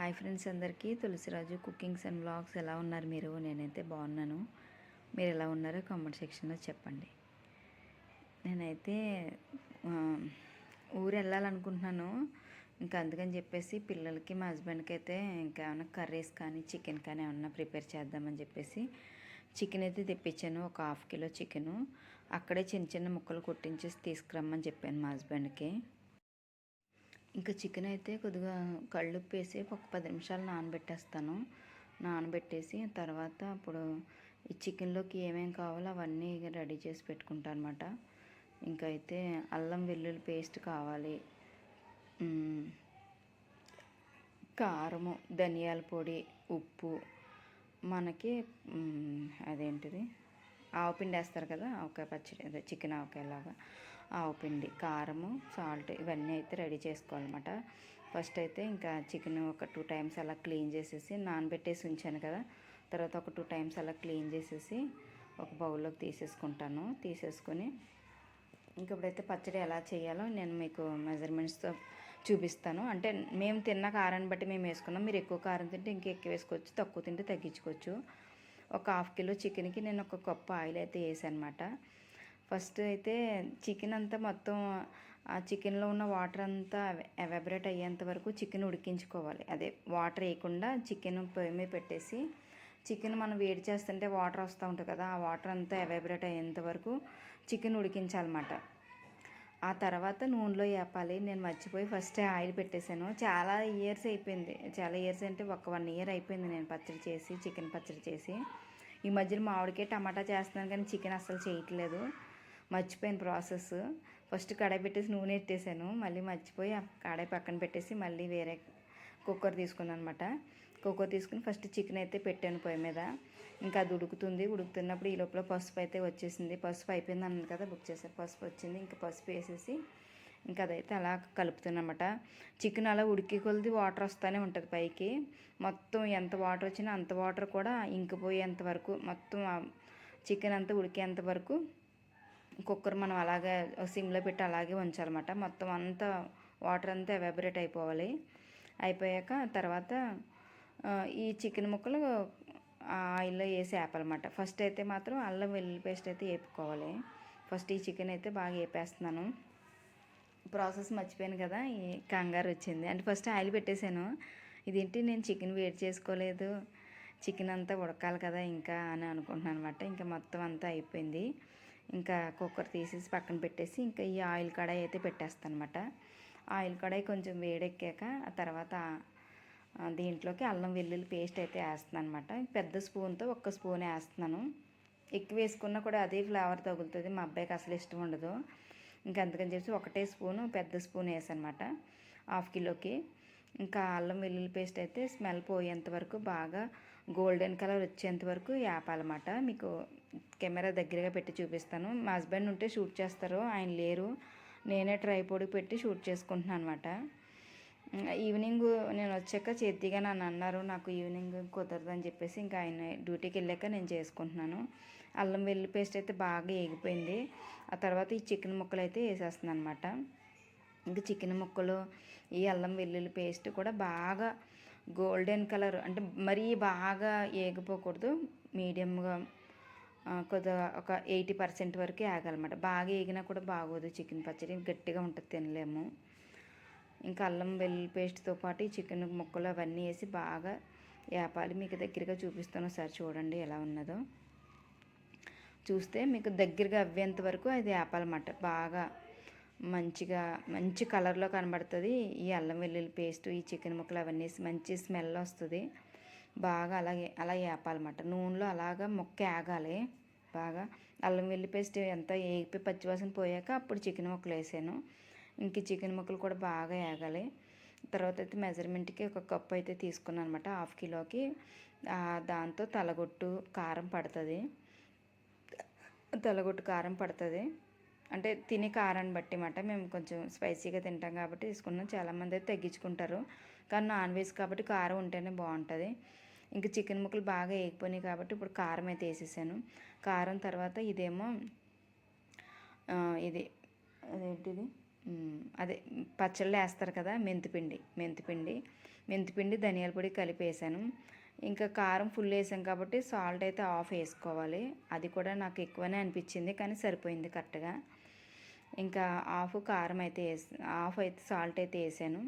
Hi friends అందరికీ Tulasiraju cookings and vlogs ఎలా ఉన్నారు మీరు? నేనైతే బాగున్నాను. మీరు ఎలా ఉన్నారో కామెంట్ సెక్షన్లో చెప్పండి. నేనైతే ఊరు వెళ్ళాలనుకుంటున్నాను. ఇంకా అందుకని చెప్పేసి పిల్లలకి మా హస్బెండ్కి అయితే ఇంకా ఏమైనా కర్రీస్ కానీ చికెన్ కానీ ఏమన్నా ప్రిపేర్ చేద్దామని చెప్పేసి చికెన్ అయితే తెప్పించాను. ఒక 1/2 కిలో చికెను అక్కడే చిన్న చిన్న ముక్కలు కొట్టించేసి తీసుకురమ్మని చెప్పాను మా హస్బెండ్కి. ఇంకా చికెన్ అయితే కొద్దిగా కళ్ళుప్పు వేసి ఒక 10 నిమిషాలు నానబెట్టేస్తాను. నానబెట్టేసి తర్వాత అప్పుడు ఈ చికెన్లోకి ఏమేమి కావాలో అవన్నీ రెడీ చేసి పెట్టుకుంటాను అనమాట. ఇంకా అయితే అల్లం వెల్లుల్లి పేస్ట్ కావాలి, కారము, ధనియాల పొడి, ఉప్పు, మనకి అదేంటిది ఆవపిండి వేస్తారు కదా, ఆవకాయ పచ్చడి, అదే చికెన్ ఆవకాయలాగా ఆవపిండి, కారము, సాల్ట్ ఇవన్నీ అయితే రెడీ చేసుకోవాలన్నమాట. ఫస్ట్ అయితే ఇంకా చికెన్ ఒక 2 టైమ్స్ అలా క్లీన్ చేసేసి నానబెట్టేసి ఉంచాను కదా, తర్వాత ఒక 2 టైమ్స్ అలా క్లీన్ చేసేసి ఒక బౌల్లోకి తీసేసుకొని ఇంక ఇప్పుడైతే పచ్చడి ఎలా చేయాలో నేను మీకు మెజర్మెంట్స్తో చూపిస్తాను. అంటే మేము తిన్న కారాన్ని బట్టి మేము వేసుకున్నాం. మీరు ఎక్కువ కారం తింటే ఇంకా ఎక్కువ వేసుకోవచ్చు, తక్కువ తింటే తగ్గించుకోవచ్చు. ఒక 1/2 కిలో చికెన్కి నేను ఒక కప్పు ఆయిల్ అయితే వేసానమాట. ఫస్ట్ అయితే చికెన్ అంతా మొత్తం ఆ చికెన్లో ఉన్న వాటర్ అంతా ఎవాబరేట్ అయ్యేంత వరకు చికెన్ ఉడికించుకోవాలి. అదే వాటర్ వేయకుండా చికెన్ పొయ్యి మీద పెట్టేసి చికెన్ మనం వేడి చేస్తుంటే వాటర్ వస్తూ ఉంటుంది కదా, ఆ వాటర్ అంతా ఎవాబరేట్ అయ్యేంత వరకు చికెన్ ఉడికించాలన్నమాట. ఆ తర్వాత నూనెలో వేపాలి. నేను మర్చిపోయి ఫస్టే ఆయిల్ పెట్టేశాను. చాలా ఇయర్స్ అయిపోయింది, చాలా ఇయర్స్ అంటే ఒక 1 ఇయర్ అయిపోయింది నేను పచ్చడి చేసి, చికెన్ పచ్చడి చేసి. ఈ మధ్యన మామిడికాయ టమాటా చేస్తున్నాను కానీ చికెన్ అస్సలు చేయట్లేదు, మర్చిపోయిన ప్రాసెస్. ఫస్ట్ కడాయి పెట్టేసి నూనె ఎట్టేసాను, మళ్ళీ మర్చిపోయి ఆ కడాయి పక్కన పెట్టేసి మళ్ళీ వేరే కుక్కర్ తీసుకున్నాను అనమాట. కుక్కర్ తీసుకుని ఫస్ట్ చికెన్ అయితే పెట్టాను పొయ్యి మీద. ఇంకా అది ఉడుకుతున్నప్పుడు ఈ లోపల పసుపు అయితే వచ్చేసింది. పసుపు అయిపోయింది అన్నాను కదా, బుక్ చేశారు, పసుపు వచ్చింది. ఇంకా పసుపు వేసేసి ఇంకా అదైతే అలా కలుపుతున్నమాట. చికెన్ అలా ఉడికి కొలిది వాటర్ వస్తూనే ఉంటుంది పైకి. మొత్తం ఎంత వాటర్ వచ్చినా అంత వాటర్ కూడా ఇంకిపోయేంత వరకు, మొత్తం చికెన్ అంతా ఉడికేంత వరకు కుక్కర్ మనం అలాగే సిమ్లో పెట్టి అలాగే ఉంచాలన్నమాట. మొత్తం అంతా వాటర్ అంతా ఎవాబరేట్ అయిపోయాక తర్వాత ఈ చికెన్ ముక్కలు ఆయిల్లో వేసి వేపాలన్నమాట. ఫస్ట్ అయితే మాత్రం అల్లం వెల్లుల్లి పేస్ట్ అయితే వేపుకోవాలి. ఫస్ట్ ఈ చికెన్ అయితే బాగా వేపేస్తున్నాను. ప్రాసెస్ మర్చిపోయాను కదా, ఈ కంగారు వచ్చింది. అంటే ఫస్ట్ ఆయిల్ పెట్టేశాను. ఇదేంటి నేను చికెన్ వేడి చేసుకోలేదు, చికెన్ అంతా ఉడకాలి కదా ఇంకా అని అనుకుంటున్నాను అనమాట. ఇంకా మొత్తం అంతా అయిపోయింది. ఇంకా కుక్కర్ తీసేసి పక్కన పెట్టేసి ఇంకా ఈ ఆయిల్ కడాయి అయితే పెట్టేస్తాను అనమాట. ఆయిల్ కడాయి కొంచెం వేడెక్కాక ఆ తర్వాత దీంట్లోకి అల్లం వెల్లుల్లి పేస్ట్ అయితే వేస్తున్నాను అనమాట. పెద్ద స్పూన్తో 1 స్పూన్ వేస్తున్నాను. ఎక్కువ వేసుకున్నా కూడా అదే ఫ్లేవర్ తగులుతుంది, మా అబ్బాయికి అసలు ఇష్టం ఉండదు. ఇంకా అందుకని చెప్పి 1 స్పూను పెద్ద స్పూన్ వేసానమాట 1/2 కిలోకి. ఇంకా అల్లం వెల్లుల్లి పేస్ట్ అయితే స్మెల్ పోయేంత వరకు బాగా గోల్డెన్ కలర్ వచ్చేంత వరకు వేపాలన్నమాట. మీకు కెమెరా దగ్గరగా పెట్టి చూపిస్తాను. మా హస్బెండ్ ఉంటే షూట్ చేస్తారు, ఆయన లేరు. నేనే ట్రైపోడ్ పెట్టి షూట్ చేసుకుంటున్నాను అనమాట. ఈవినింగ్ నేను వచ్చాక చేద్దిగా నన్ను అన్నారు, నాకు ఈవినింగ్ కుదరదని చెప్పేసి ఇంకా ఆయన డ్యూటీకి వెళ్ళాక నేను చేసుకుంటున్నాను. అల్లం వెల్లుల్లి పేస్ట్ అయితే బాగా ఏగిపోయింది. ఆ తర్వాత ఈ చికెన్ ముక్కలు అయితే వేసేస్తున్నాను అనమాట. ఇంకా చికెన్ ముక్కలు, ఈ అల్లం వెల్లుల్లి పేస్ట్ కూడా బాగా గోల్డెన్ కలర్, అంటే మరీ బాగా ఏగిపోకూడదు, మీడియంగా కొద్దిగా ఒక 80% వరకు ఏగాలన్నమాట. బాగా ఏగినా కూడా బాగోదు, చికెన్ పచ్చడి గట్టిగా ఉంటుంది, తినలేము. ఇంకా అల్లం వెల్లుల్లి పేస్ట్తో పాటు ఈ చికెన్ ముక్కలు అవన్నీ వేసి బాగా వేపాలి. మీకు దగ్గరగా చూపిస్తాను, ఒకసారి చూడండి ఎలా ఉన్నదో. చూస్తే మీకు దగ్గరగా అవ్వేంత వరకు అది వేపాలన్నమాట. బాగా మంచి కలర్లో కనబడుతుంది ఈ అల్లం వెల్లుల్లి పేస్ట్, ఈ చికెన్ ముక్కలు అవన్నీ వేసి మంచి స్మెల్ వస్తుంది. బాగా అలా వేపాలన్నమాట. నూనెలో అలాగా ముక్క ఏగాలి బాగా. అల్లం వెల్లుల్లి పేస్ట్ ఎంత ఏగిపోయి పచ్చివాసన పోయాక అప్పుడు చికెన్ ముక్కలు వేసాను. ఇంక చికెన్ ముక్కలు కూడా బాగా ఏగాలి. తర్వాత అయితే మెజర్మెంట్కి 1 కప్పు అయితే తీసుకున్నాను అనమాట 1/2 కిలోకి. దాంతో తలగొట్టు కారం పడుతుంది, అంటే తినే కారాన్ని బట్టి అన్నమాట. మేము కొంచెం స్పైసీగా తింటాం కాబట్టి తీసుకున్నాం. చాలామంది అయితే తగ్గించుకుంటారు, కానీ నాన్ వెజ్ కాబట్టి కారం ఉంటేనే బాగుంటుంది. ఇంకా చికెన్ ముక్కలు బాగా వేగిపోయినాయి కాబట్టి ఇప్పుడు కారం అయితే వేసేసాను. కారం తర్వాత ఇదేమో అదేంటిది అదే పచ్చళ్ళు వేస్తారు కదా, మెంతిపిండి మెంతిపిండి ధనియాల పొడి కలిపి వేసాను. ఇంకా కారం ఫుల్ వేసాం కాబట్టి సాల్ట్ అయితే హాఫ్ వేసుకోవాలి. అది కూడా నాకు ఎక్కువనే అనిపించింది కానీ సరిపోయింది కరెక్ట్గా. ఇంకా హాఫ్ కారం అయితే హాఫ్ అయితే సాల్ట్ అయితే వేసాను.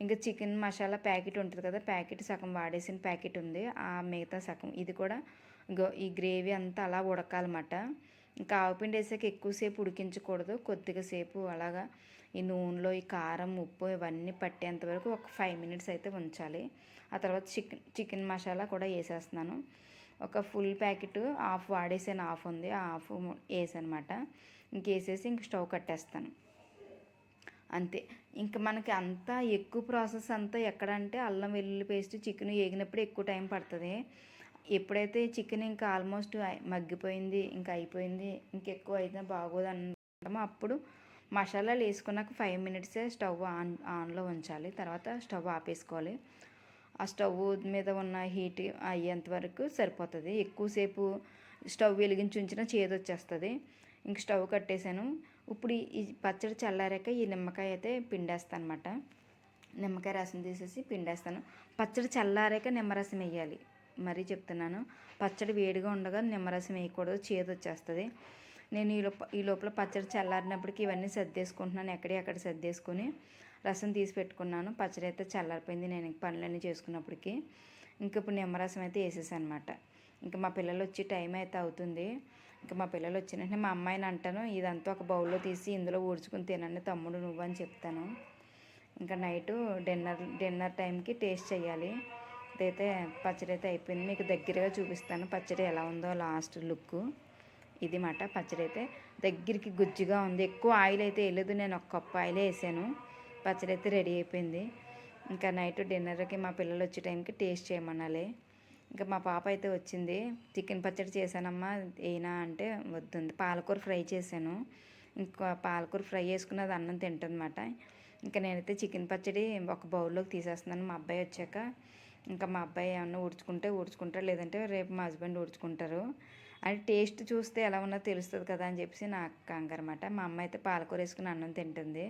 ఇంకా చికెన్ మసాలా ప్యాకెట్ ఉంటుంది కదా, ప్యాకెట్ సగం వాడేసిన ప్యాకెట్ ఉంది, ఆ మిగతా సగం ఇది కూడా ఈ గ్రేవీ అంతా అలా ఉడకాలన్నమాట. ఇంకా ఆవుపిండి వేసాక ఎక్కువసేపు ఉడికించకూడదు, కొద్దిగా సేపు అలాగా ఈ నూనెలో ఈ కారం ఉప్పు ఇవన్నీ పట్టేంత వరకు ఒక 5 మినిట్స్ అయితే ఉంచాలి. ఆ తర్వాత చికెన్ మసాలా కూడా వేసేస్తున్నాను. ఒక ఫుల్ ప్యాకెట్ హాఫ్ వాడేసాను, హాఫ్ ఉంది, ఆ హాఫ్ వేసానమాట. ఇంకేసేసి ఇంక స్టవ్ కట్టేస్తాను అంతే. ఇంకా మనకి అంతా ఎక్కువ ప్రాసెస్ అంతా ఎక్కడంటే అల్లం వెల్లుల్లి పేస్ట్ చికెన్ వేగినప్పుడు ఎక్కువ టైం పడుతుంది. ఎప్పుడైతే చికెన్ ఇంకా ఆల్మోస్ట్ మగ్గిపోయింది, ఇంకా అయిపోయింది, ఇంకెక్కువ అయితే బాగోదు అంటామో అప్పుడు మసాలాలు వేసుకున్నాక 5 మినిట్సే స్టవ్ ఆన్లో ఉంచాలి. తర్వాత స్టవ్ ఆపేసుకోవాలి. ఆ స్టవ్ మీద ఉన్న హీట్ అయ్యేంత వరకు సరిపోతుంది. ఎక్కువసేపు స్టవ్ వెలిగించి ఉంచినా చేదు వచ్చేస్తుంది. ఇంక స్టవ్ కట్టేసాను. ఇప్పుడు ఈ పచ్చడి చల్లారాక ఈ నిమ్మకాయ అయితే పిండేస్తాను అనమాట. నిమ్మకాయ రసం తీసేసి పిండేస్తాను. పచ్చడి చల్లారాక నిమ్మరసం వేయాలి, మరీ చెప్తున్నాను. పచ్చడి వేడిగా ఉండగా నిమ్మరసం వేయకూడదు, చేదు వచ్చేస్తుంది. నేను ఈ లోపల పచ్చడి చల్లారినప్పటికీ ఇవన్నీ సర్దేసుకుంటున్నాను, ఎక్కడెక్కడ సర్దేసుకొని రసం తీసి పెట్టుకున్నాను. పచ్చడి అయితే చల్లారిపోయింది నేను పనులన్నీ చేసుకున్నప్పటికీ. ఇంక ఇప్పుడు నిమ్మరసం అయితే వేసేసాను అనమాట. ఇంకా మా పిల్లలు వచ్చి టైం అయితే అవుతుంది. ఇంకా మా పిల్లలు వచ్చినట్టే మా అమ్మాయిని అంటాను, ఇదంతా ఒక బౌల్లో తీసి ఇందులో ఊడ్చుకుని తినండి తమ్ముడు నువ్వు అని చెప్తాను. ఇంకా నైటు డిన్నర్ టైంకి టేస్ట్ చేయాలి. ఇదైతే పచ్చడి అయితే అయిపోయింది. మీకు దగ్గరగా చూపిస్తాను పచ్చడి ఎలా ఉందో లాస్ట్ లుక్. ఇది మాట పచ్చడి అయితే దగ్గరికి గుజ్జుగా ఉంది. ఎక్కువ ఆయిల్ అయితే వేయలేదు, నేను ఒక కప్పు ఆయిలే వేసాను. పచ్చడి అయితే రెడీ అయిపోయింది. ఇంకా నైట్ డిన్నర్కి మా పిల్లలు వచ్చే టైంకి టేస్ట్ చేయమనాలి. ఇంకా మా పాప అయితే వచ్చింది. చికెన్ పచ్చడి చేశానమ్మా ఏనా అంటే వద్దుంది. పాలకూర ఫ్రై చేశాను. ఇంకా పాలకూర ఫ్రై చేసుకున్నది అన్నం తింటుందన్నమాట. ఇంకా నేనైతే చికెన్ పచ్చడి ఒక బౌల్లోకి తీసేస్తున్నాను. మా అబ్బాయి వచ్చాక ఇంకా మా అబ్బాయి ఏమన్నా ఊడ్చుకుంటారు, లేదంటే రేపు మా హస్బెండ్ ఊడ్చుకుంటారు. అది టేస్ట్ చూస్తే ఎలా ఉన్నదో తెలుస్తుంది కదా అని చెప్పేసి నాకు కంగారన్నమాట. మా అమ్మ అయితే పాలకూర వేసుకుని అన్నం తింటుంది.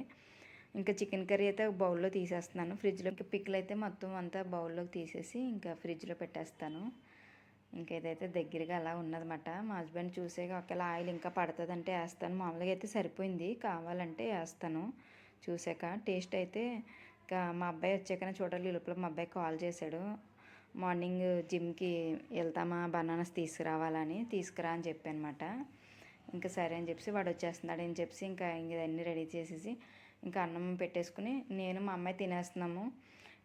ఇంకా చికెన్ కర్రీ అయితే ఒక బౌల్లో తీసేస్తున్నాను. ఫ్రిడ్జ్లో ఇంకా పిక్కలు అయితే మొత్తం అంతా బౌల్లోకి తీసేసి ఇంకా ఫ్రిడ్జ్లో పెట్టేస్తాను. ఇంకా ఇదైతే దగ్గరగా అలా ఉన్నదన్నమాట. మా హస్బెండ్ చూసాక ఒకవేళ ఆయిల్ ఇంకా పడుతుందంటే వేస్తాను, మామూలుగా అయితే సరిపోయింది, కావాలంటే వేస్తాను. చూసాక టేస్ట్ అయితే ఇంకా మా అబ్బాయి వచ్చాకనే చూడాలి. లోపల మా అబ్బాయి కాల్ చేశాడు, మార్నింగ్ జిమ్కి వెళ్తామా బనానాస్ తీసుకురా అని చెప్పానమాట. ఇంకా సరే అని చెప్పి వాడు వచ్చేస్తున్నాడు అని చెప్పి ఇంకా ఇవన్నీ రెడీ చేసేసి ఇంకా అన్నం పెట్టేసుకుని నేను మా అమ్మాయి తినేస్తున్నాము.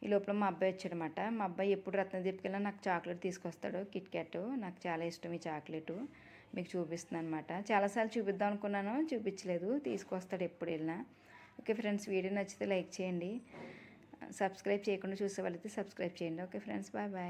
ఈ లోపల మా అబ్బాయి వచ్చాడనమాట. మా అబ్బాయి ఎప్పుడు రత్నదీప్కెళ్ళినా నాకు చాక్లెట్ తీసుకొస్తాడు, కిట్ క్యాట్. నాకు చాలా ఇష్టం ఈ చాక్లెట్. మీకు చూపిస్తున్నాను అనమాట. చాలాసార్లు చూపిద్దాం అనుకున్నాను, చూపించలేదు. తీసుకొస్తాడు ఎప్పుడు వెళ్ళినా. ఓకే ఫ్రెండ్స్, వీడియో నచ్చితే లైక్ చేయండి. సబ్స్క్రైబ్ చేయకుండా చూసే వాళ్ళైతే సబ్స్క్రైబ్ చేయండి. Okay friends, bye bye.